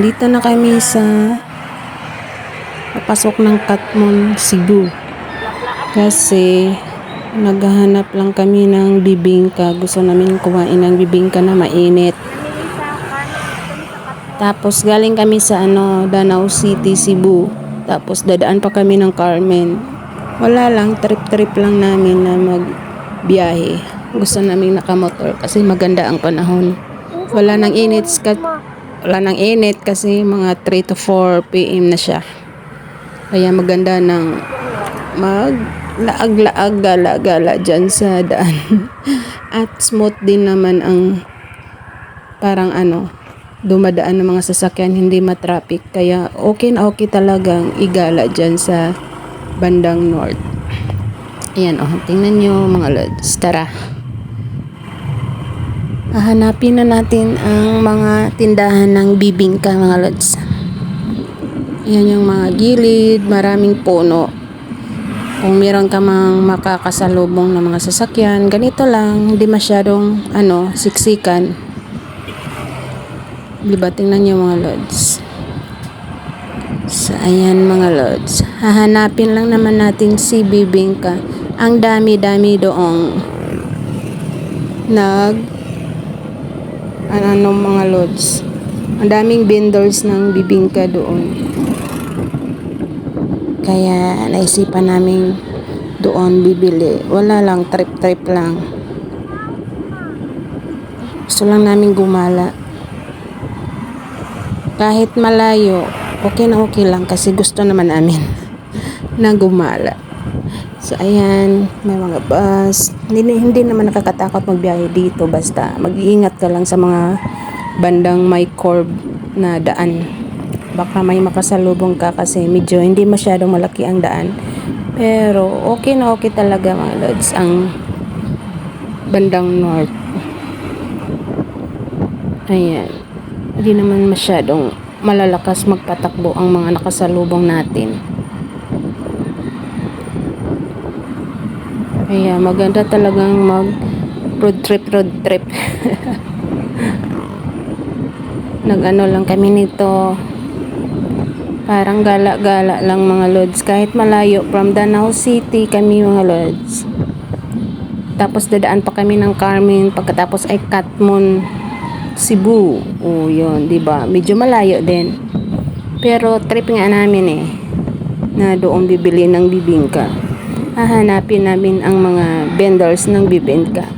Nandito na kami sa papasok ng Katmon, Cebu. Kasi naghahanap lang kami ng bibingka. Gusto namin kumain ng bibingka na mainit. Tapos galing kami sa Danau City, Cebu. Tapos dadaan pa kami ng Carmen. Wala lang, trip-trip lang namin na magbiyahe. Gusto namin nakamotor kasi maganda ang panahon. Wala nang init kasi mga 3 to 4 PM na siya. Kaya maganda ng maglaag-laag, gala-gala dyan sa daan. At smooth din naman ang parang dumadaan ng mga sasakyan, hindi matraffic. Kaya okay na okay talagang igala dyan sa bandang north. Ayan, tingnan nyo mga lods. Tara. Hahanapin na natin ang mga tindahan ng bibingka mga lods. Yan yung mga gilid, maraming puno. Kung meron ka mang makakasalubong ng mga sasakyan, ganito lang, hindi masyadong siksikan. Diba, tingnan nyo mga lods. So, ayan mga lods. Hahanapin lang naman natin si bibingka. Ang dami-dami doong mga lods. Ang daming vendors ng bibingka doon. Kaya naisipan namin doon bibili. Wala lang, trip-trip lang. Gusto lang namin gumala. Kahit malayo, okay na okay lang kasi gusto naman namin na gumala. So ayan, may mga bus. Hindi naman nakakatakot magbiyahe dito, basta mag-iingat ka lang sa mga bandang may curve na daan. Baka may makasalubong ka kasi medyo hindi masyadong malaki ang daan. Pero okay na okay talaga mga lods ang bandang north. Ayan. Hindi naman masyadong malalakas magpatakbo ang mga nakasalubong natin. Kaya maganda talagang mag road trip. Nag-ano lang kami nito. Parang gala-gala lang mga lods. Kahit malayo from Danau City kami mga lods. Tapos dadaan pa kami ng Carmen. Pagkatapos ay Katmon, Cebu. O yun, diba? Medyo malayo din. Pero trip nga namin na doon bibili ng bibingka. Hahanapin namin ang mga vendors ng bibingka.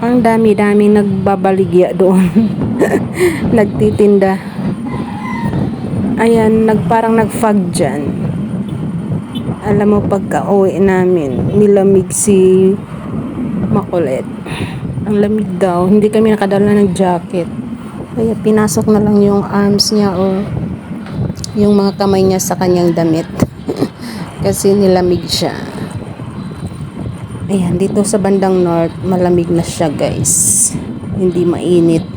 Ang dami-dami nagbabaligya doon. Nagtitinda. Ayan, parang nagfag dyan. Alam mo, pagka-uwi namin, nilamig si Makulit. Ang lamig daw. Hindi kami nakadala ng jacket. Kaya pinasok na lang yung arms niya o yung mga kamay niya sa kanyang damit. Kasi nilamig siya. Ayan, dito sa bandang north, malamig na siya guys. Hindi mainit.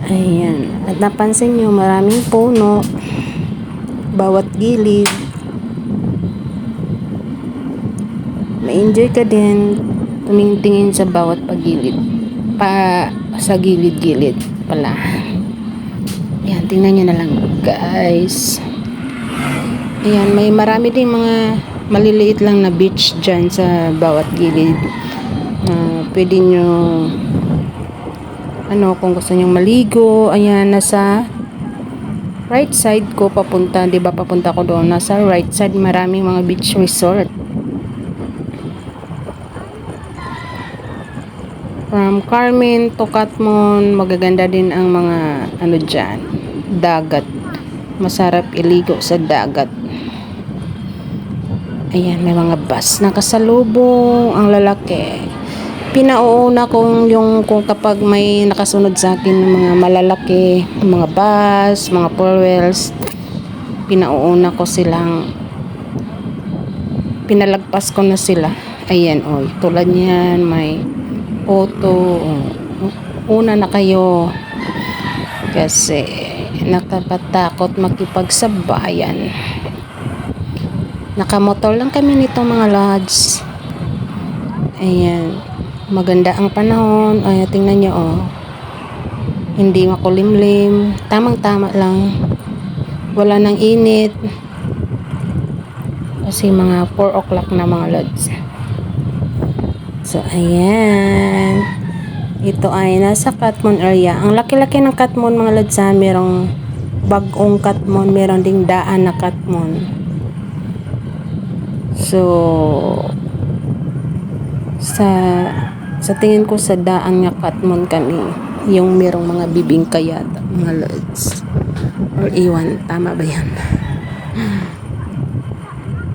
Ayan. At napansin nyo, maraming puno. Bawat gilid. Ma-enjoy ka din tumingin sa bawat pagilid. Sa gilid-gilid pala. Ayan, tingnan nyo na lang guys. Ayan, may marami ding mga maliliit lang na beach dyan sa bawat gilid. Pwede nyo kung gusto nyong maligo. Ayan, nasa right side ko papunta, diba papunta ko doon. Nasa right side maraming mga beach resort. From Carmen to Katmon, magaganda din ang mga dyan, dagat. Masarap iligo sa dagat. Ayan, may mga bus nakasalubong ang lalaki. Pinauuna kong kung kapag may nakasunod sa akin ng mga malalaki, mga bus, mga four wheels, pinauuna ko silang, pinalagpas ko na sila. Ayan, tulad niyan, may auto. Una na kayo kasi nakakatakot makipagsabayan. Nakamotor lang kami nito mga lods. Ayan, maganda ang panahon. Ayan, tingnan nyo Hindi makulimlim, tamang-tama lang. Wala nang init. Kasi mga 4 o'clock na mga lods. So, ayan. Ito ay nasa Katmon area. Ang laki-laki ng Katmon mga lods ha. Merong bagong Katmon. Meron ding daan na Katmon. So, sa tingin ko sa daan nga Katmon kami. Yung merong mga bibingka yata mga lods. Or iwan. Tama ba yan?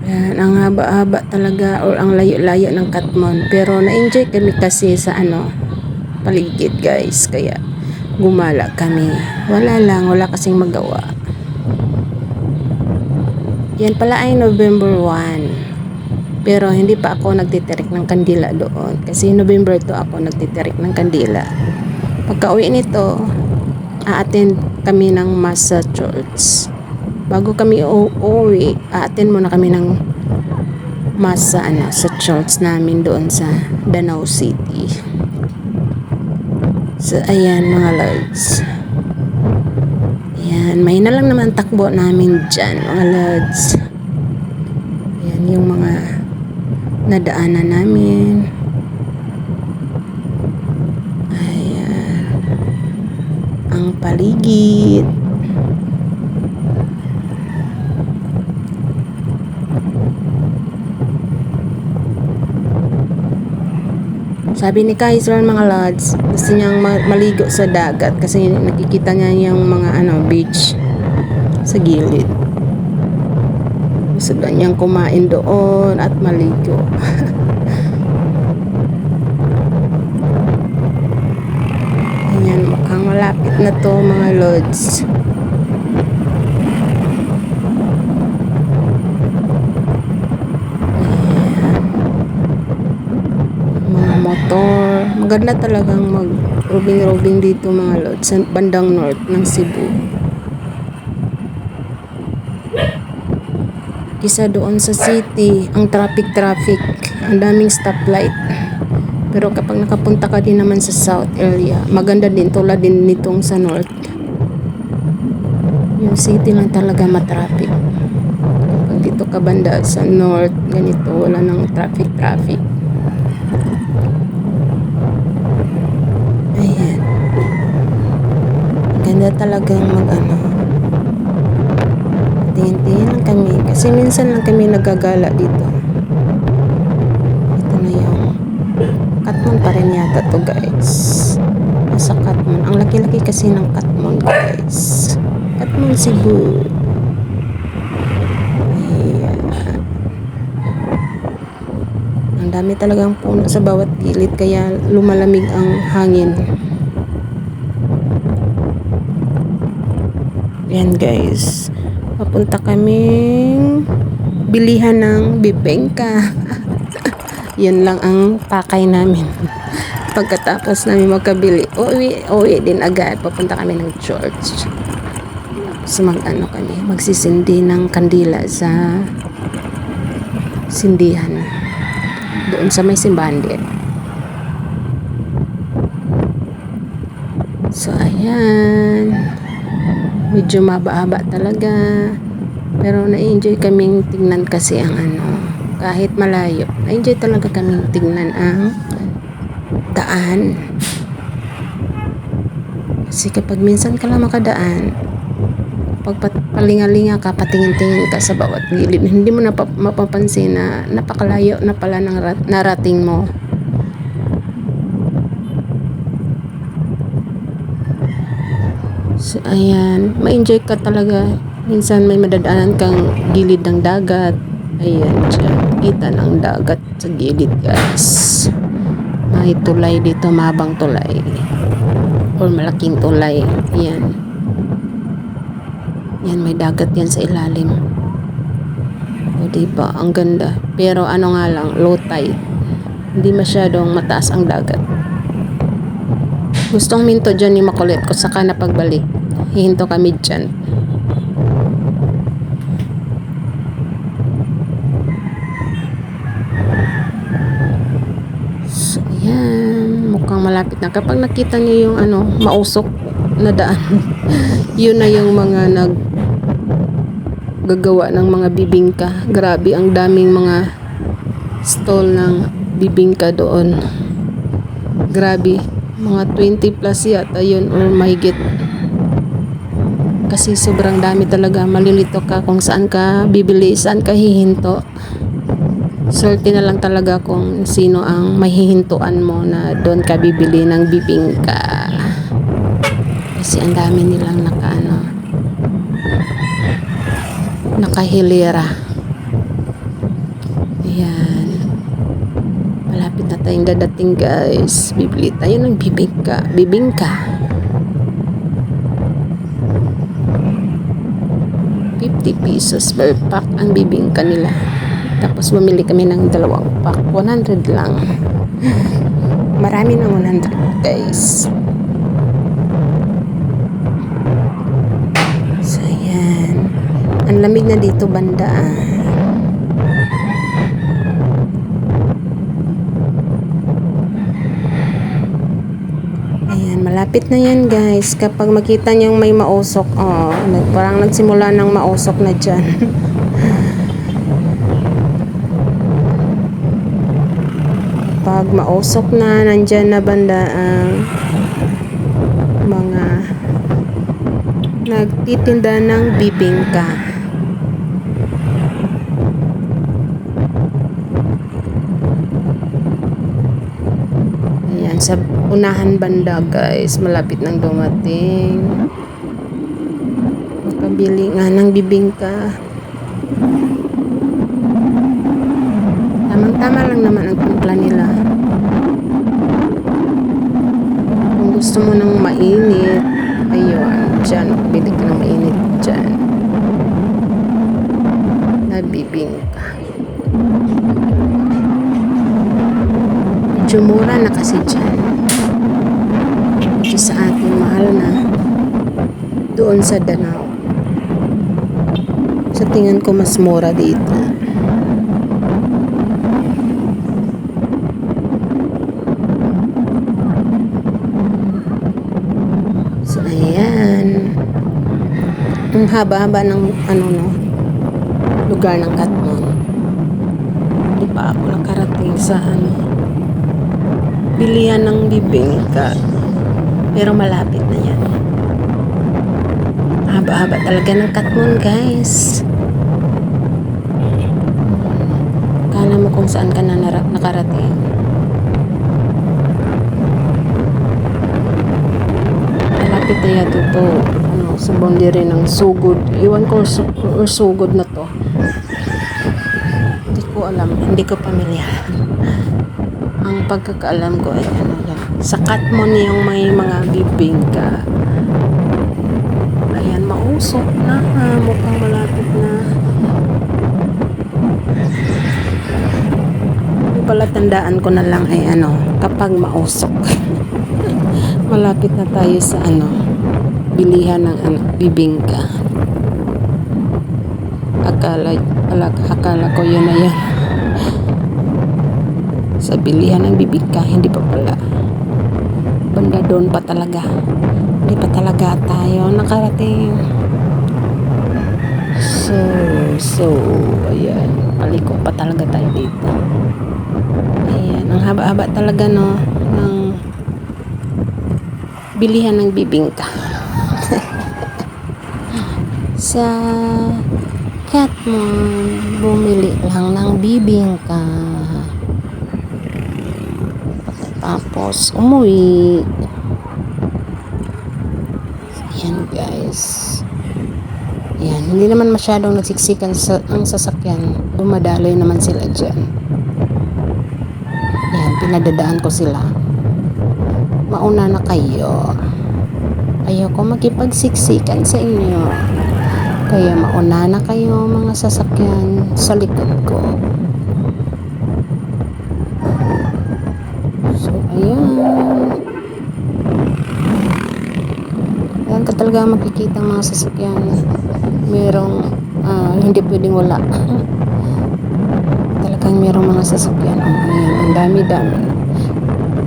Yan, ang haba-haba talaga or ang layo-layo ng Katmon. Pero na-enjoy kami kasi sa paligid guys. Kaya gumala kami. Wala kasing magawa. Yan pala ay November 1. Pero hindi pa ako nagtitirik ng kandila doon. Kasi November 2 ako nagtitirik ng kandila. Pagka-uwi nito, a-attend kami ng mass sa church. Bago kami uuwi, a-attend muna kami ng mass sa church namin doon sa Danau City. So, ayan mga lods. Ayan, may na lang naman takbo namin dyan mga lods. Ayan yung mga nadaanan namin. Ayan. Ang paligid. Sabi ni Kaiser mga lods, gusto niyang maligo sa dagat kasi nakikita niya yung mga beach sa gilid. Gusto ba niyang kumain doon at maligo. Ayan, mukhang malapit na to mga lods. Motor. Maganda talagang mag-robing dito mga lods sa bandang north ng Cebu. Isa doon sa city, ang traffic. Ang daming stoplight. Pero kapag nakapunta ka din naman sa south area, maganda din tulad din nitong sa north. Yung city lang talaga matraffic. Kapag dito ka banda sa north, ganito, wala nang traffic. Ayan. Ganda talagang tingin-tingin lang kami. Kasi minsan lang kami nagagala dito. Ito na yung Katmon pa rin yata to guys. Nasa Katmon. Ang laki-laki kasi ng Katmon guys. Katmon Cebu. Ayan. Ang dami talagang puno sa bawat gilid kaya lumalamig ang hangin. Yan guys. Papunta kaming bilihan ng bibengka. Yan lang ang pakay namin. Pagkatapos namin magkabili, uwi din agad. Papunta kami ng church. So kami, magsisindi ng kandila sa sindihan. Doon sa may simbahan din. So ayan. Medyo maba-aba talaga. Pero na-enjoy kaming tingnan kasi ang kahit malayo. Na-enjoy talaga kaming tingnan ang daan. Kasi kapag minsan ka lang makadaan, pag palinga-linga ka, patingin-tingin ka sa bawat gilid, hindi mo na mapapansin na napakalayo na pala ng narating mo. So, ayan, ma-enjoy ka talaga. Minsan may madadaanan kang gilid ng dagat. Ayan, dyan. Kita ng dagat sa gilid, guys. May tulay dito, mahabang tulay. Or malaking tulay. Ayan. Yan, may dagat yan sa ilalim. O, diba? Ang ganda. Pero ano nga lang, low tide. Hindi masyadong mataas ang dagat. Gustong minto dyan yung makulit ko saka na pagbalik. Hihinto kami dyan. So, ayan. Mukhang malapit na. Kapag nakita niyo yung mausok nadaan. Yun na yung mga gagawa ng mga bibingka. Grabe, ang daming mga stall ng bibingka doon. Grabe, mga 20 plus yata yun or mahigit. Kasi sobrang dami talaga. Malilito ka kung saan ka bibili, saan ka hihinto. Swerte na lang talaga kung sino ang mahihintuan mo na doon ka bibili ng bibingka. Kasi ang dami nilang nakahilera. Ayan. Malapit na tayong dadating, guys. Bibili tayo ng bibingka. Bibingka. 50 pesos per pack ang bibingka nila. Tapos bumili kami ng 2 pack. 100 lang. Marami ng 100, guys. So, ayan. Ang lamig na dito banda. Ayan, malapit na yan, guys. Kapag makita nyo may mausok, parang nagsimula ng mausok na dyan. Pag mausok na, nandyan na banda ang mga nagtitinda ng bibingka. Ayan, sa unahan banda, guys, malapit nang dumating. Makabili nga ng bibingka. Tamang-tama lang naman ang timpla nila. Kung gusto mo ng mainit, ayun, dyan, bili ka ng mainit dyan. Nabibingka. Medyo mura na kasi dyan. Medyo sa atin, mahal na. Doon sa Danao. Sa tingin ko, mas mura dito. So, ayan. Ang haba-haba ng lugar ng Katmon. Hindi pa ako nakarating sa bilihan ng bibingka. Pero malapit na yan. Haba-haba talaga ng Katmon, guys. Kala mo kung saan ka na nakarating. Malapit na yan dito. Sa boundary ng Sugod. Iwan ko or Sugod na to. Hindi ko alam. Hindi ko pamilyar. Ang pagkakaalam ko ay yan. Sa Katmon yung may mga bibingka. Ayan, mausok na. Mukhang malapit na. Yung pala tandaan ko na lang ay kapag mausok. Malapit na tayo sa bilihan ng bibingka. Akala ko yun na yan. Sa bilihan ng bibingka, hindi pa pala. Banda doon pa talaga. Hindi pa talaga tayo nakarating. So, ayan. Paliko pa talaga tayo dito. Ayan, ang haba-haba talaga ng bilihan ng bibingka. Sa Katmon, bumili lang ng bibingka. Tapos, umuwi. Ayan, guys. Ayan, hindi naman masyadong nagsiksikan ang sasakyan. Dumadaloy naman sila dyan. Ayan, pinadadaan ko sila. Mauna na kayo. Ayoko makipagsiksikan sa inyo. Kaya mauna na kayo mga sasakyan sa likod ko. So, ayan. Ayan ka talaga makikita mga sasakyan. Merong hindi pwedeng wala. Talagang merong mga sasakyan. Ayan, ang dami-dami.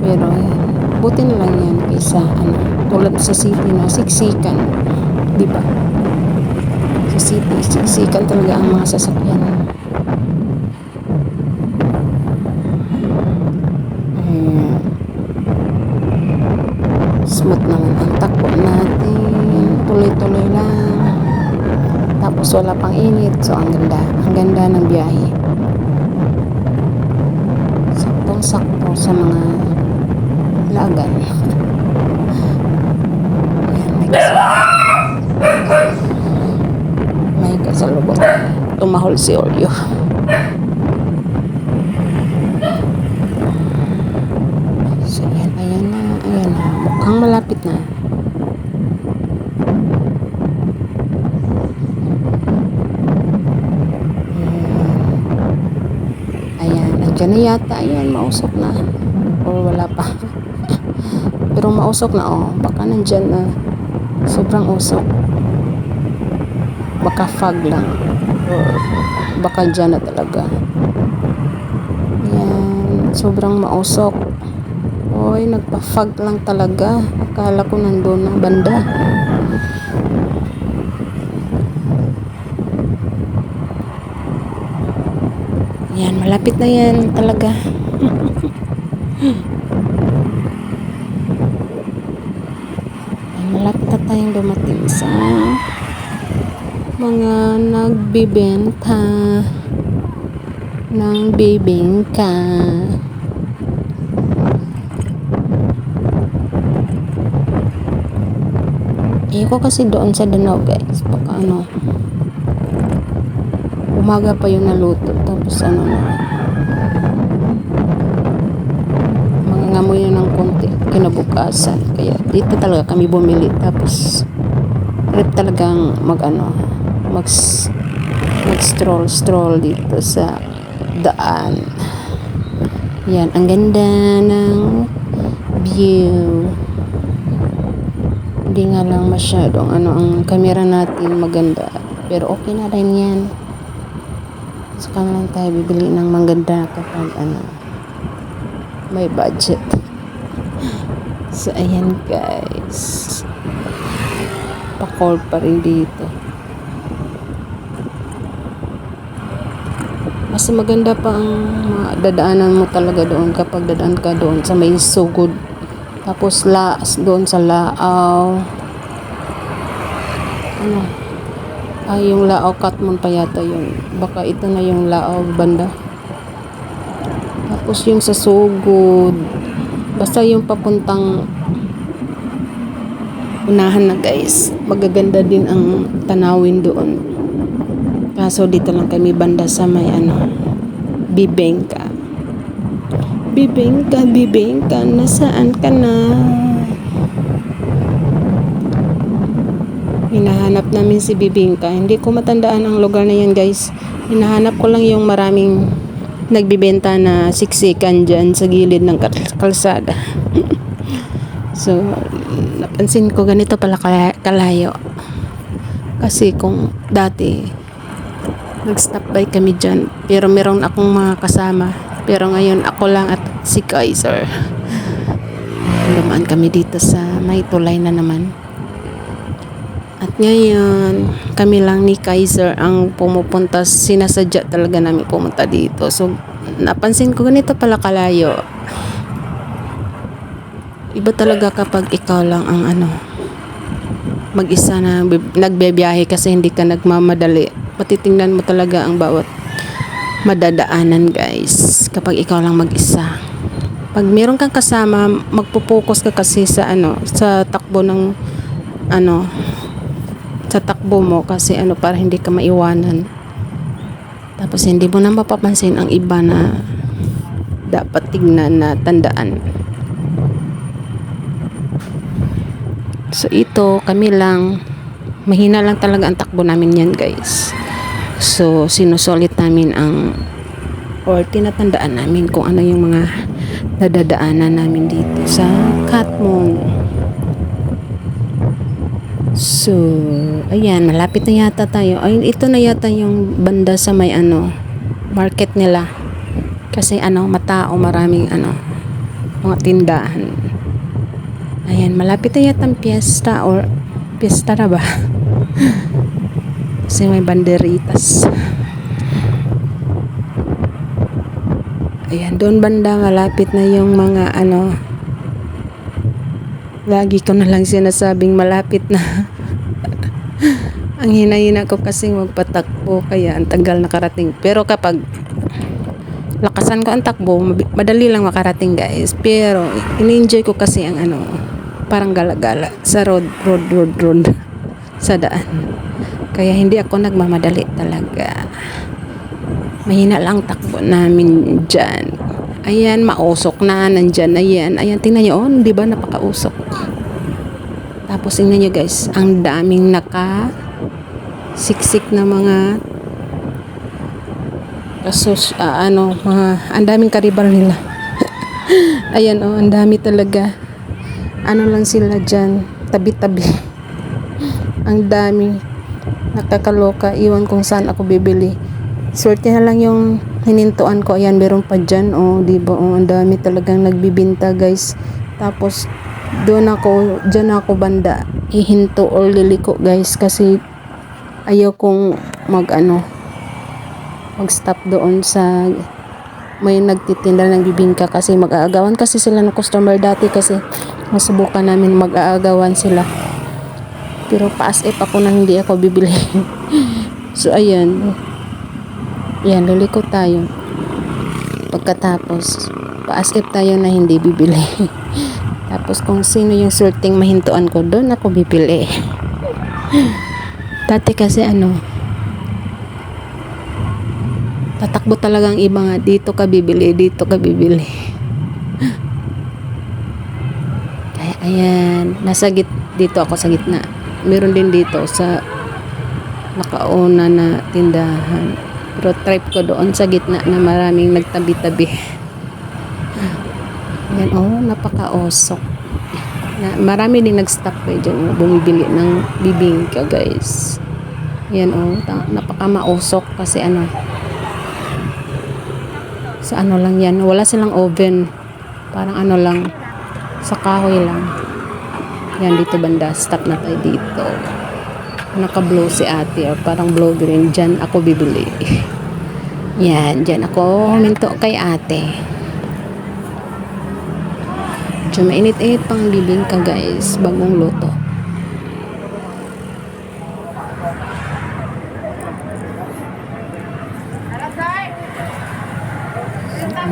Pero Mabuti na lang yan kaysa ano, tulad sa city na siksikan, di ba? Sa city, siksikan talaga ang mga sasakyan. Smooth naman ang takbo natin, tuloy-tuloy lang, tapos wala pang init. So ang ganda ng biyahe, saktong-sakto sa mga lagan. Ayan, may kasalubong, tumahol si Oreo. So ayan na, mukhang malapit na. Diyan na yata, ayan, mausok na or wala pa. Pero mausok na, baka nandyan na, sobrang usok, baka fog lang or baka dyan na talaga. Ayan, sobrang mausok. Oy, nagpa-fog lang talaga, akala ko nandun na banda. Yan, malapit na yan talaga. Ay, malapit na tayong dumating sa mga nagbibenta ng bibingka. Ayoko kasi doon sa Danau, guys. Baka ano, umaga pa yung naluto, tapos ano na, mangangamoy na ng konti kinabukasan. Kaya dito talaga kami bumili, tapos trip talagang mag stroll dito sa daan. Yan, ang ganda ng view. Hindi nga lang masyadong ang camera natin maganda, pero okay na rin yan. Saka lang tayo bibili ng maganda kapag may budget. So ayan guys, pa-call pa rin dito. Mas maganda pa ang dadaanan mo talaga doon kapag dadaan ka doon sa may sugod, tapos doon sa Laaw, yung Laaw Katmon pa yata yun, baka ito na yung Laaw banda, tapos yung sa sugod, basta yung papuntang unahan na guys, magaganda din ang tanawin doon. Kaso dito lang kami banda sa may bibingka, nasaan ka na? Hinahanap namin si Bibingka. Hindi ko matandaan ang lugar na yan guys. Hinahanap ko lang yung maraming nagbibenta na siksikan dyan sa gilid ng kalsada. So napansin ko ganito pala kalayo, kasi kung dati nag-stop by kami dyan, pero meron akong mga kasama, pero ngayon ako lang at si Kaiser. Dumaan kami dito sa may tulay na naman. At ngayon, kami lang ni Kaiser ang pumupunta. Sinasadya talaga namin pumunta dito. So, napansin ko ganito pala kalayo. Iba talaga kapag ikaw lang ang mag-isa na nagbebiyahe, kasi hindi ka nagmamadali. Patitingnan mo talaga ang bawat madadaanan guys kapag ikaw lang mag-isa. Pag meron kang kasama, magpo-focus ka kasi sa sa takbo ng sa takbo mo, kasi para hindi ka maiwanan. Tapos hindi mo na mapapansin ang iba na dapat tignan na tandaan. So ito, kami lang, mahina lang talaga ang takbo namin yan guys. So sinusulit namin or tinatandaan namin kung ano yung mga nadadaanan namin dito sa Katmon. So ayan, malapit na yata tayo. Ay, ito na yata yung banda sa may market nila, kasi matao, maraming mga tindahan. Ayan, malapit na yatang piyesta or piyesta na ba? Kasi may banderitas. Ayan, doon banda malapit na yung mga ano. Lagi ko na lang sinasabing malapit na. Ang hinahina ko kasi magpatakbo kaya ang tagal nakarating. Pero kapag lakasan ko ang takbo, madali lang makarating guys. Pero in-enjoy ko kasi ang ano, parang gala-gala sa road sa daan. Kaya hindi ako nagmamadali talaga. Mahina lang takbo namin dyan. Ayan, mausok na, nandyan na yan. Ayan, tingnan nyo, oh, di ba napakausok. Tapos tingnan nyo guys, ang daming siksik na mga kasos, ang daming karibal nila. Ayan, oh, ang dami talaga. Ano lang sila dyan, tabi-tabi. Ang dami. Nakakaloka, iwan kung saan ako bibili. Swerte na lang yung hinintuan ko. Ayan, meron pa dyan. Oh, diba? Oh, ang dami talagang nagbibinta, guys. Tapos, dyan ako banda. Ihinto or liliko, guys. Kasi, ayaw kong mag-stop doon sa may nagtitinda ng bibingka. Kasi mag-aagawan kasi sila ng customer dati. Kasi, masubukan namin mag-aagawan sila. Pero, paas ako na hindi ako bibili. So, ayan. Yan, liliko tayo. Pagkatapos, pa-as-if tayo na hindi bibili. Tapos kung sino yung sorting mahintuan ko, doon ako bibili. Dati kasi tatakbo talagang iba nga, dito ka bibili. Kaya ayan, dito ako sa gitna. Meron din dito sa nakauna na tindahan. Pero trip ko doon sa gitna na maraming nagtabi-tabi. Yan, oh, napaka-osok. Marami din nag-stop dyan, bumibili ng bibingka, guys. Yan, oh, napaka-mausok kasi sa lang yan. Wala silang oven. Parang lang, sa kahoy lang. Yan, dito banda. Stop na tayo dito. Naka-blue si ate or parang blue green, dyan ako bibili. Yan, dyan ako huminto kay ate. Medyo mainit-init pang bibingka, guys, bagong luto.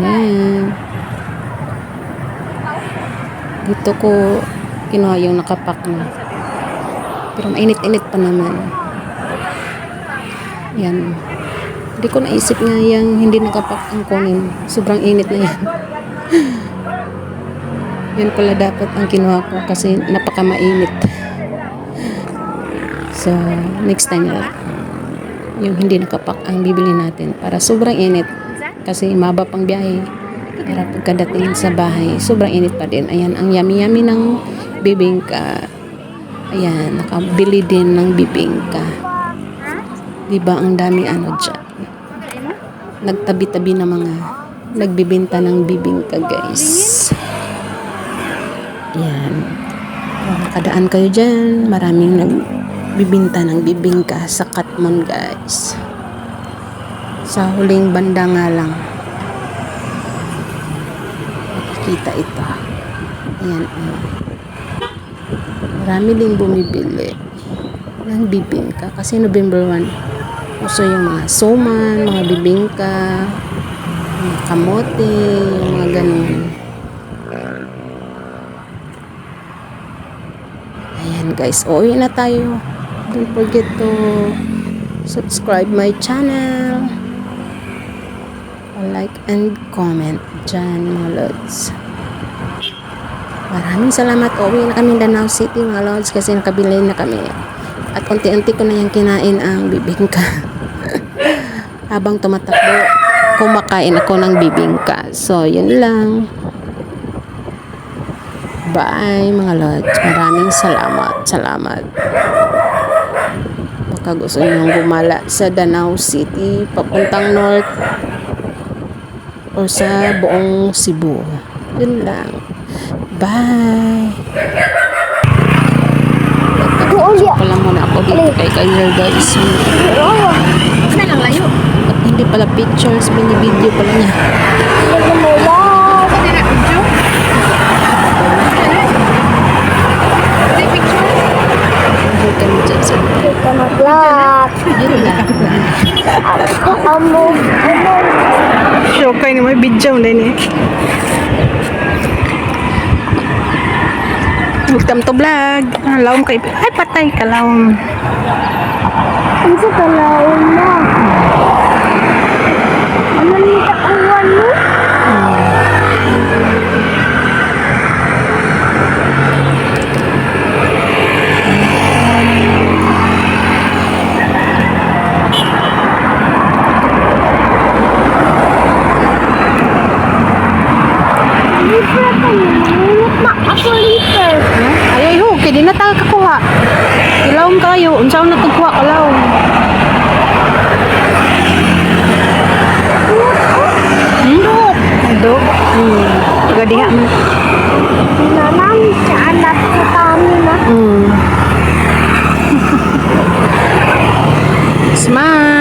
Yan, dito ko kinuha yung nakapak na. Pero mainit-init pa naman. Yan. Hindi ko naisip nga yung hindi nakapak ang kunin. Sobrang init na yan. Yan pala dapat ang kinuha ko kasi napaka-mainit. So, next time na lang. Yung hindi nakapak ang bibili natin para sobrang init. Kasi maba pang biyahe. Pero pagkadating sa bahay, sobrang init pa din. Ayan, ang yummy-yummy ng bibingka. Ayan, nakabili din ng bibingka. Diba ang dami dyan. Nagtabi-tabi na mga nagbibinta ng bibingka, guys. Ayan. Kung makadaan kayo dyan, maraming nagbibinta ng bibingka sa Katmon, guys. Sa huling banda nga lang. Makikita ito. Ayan, marami din bumibili ng bibingka kasi November 1 uso yung mga suman, mga bibingka, mga kamote, yung mga ganun. Ayan, guys, uwi na tayo. Don't forget to subscribe my channel, like and comment dyan, mga lods. Maraming salamat. Uwi na kami Danau City, mga lods, kasi nakabili na kami. At unti-unti ko na yung kinain ang bibingka. Habang tumatakbo, kumakain ako ng bibingka. So, yun lang. Bye, mga lods. Maraming salamat. Baka gusto nyo gumala sa Danau City, papuntang north, o sa buong Cebu. Yun lang. Bye! Doon dia. Pala muna ako dito kay Kaiser guys. Na lang layo. At hindi pala pictures, video pala niya. Hindi kami dyan sa Yun lang. Show kayo na may video na niya. Welcome to vlog. Lawom kay... Ay, patay ka lawom. Ang sa kalawin na. Ano nita uwan mo? Ay, ho, kaya di na tayo kakuha. Ilawom kayo. Unsaon na tagkuha ka lawom. Dog? Gadi nga. Nanam sa anak sa kami na. Smile.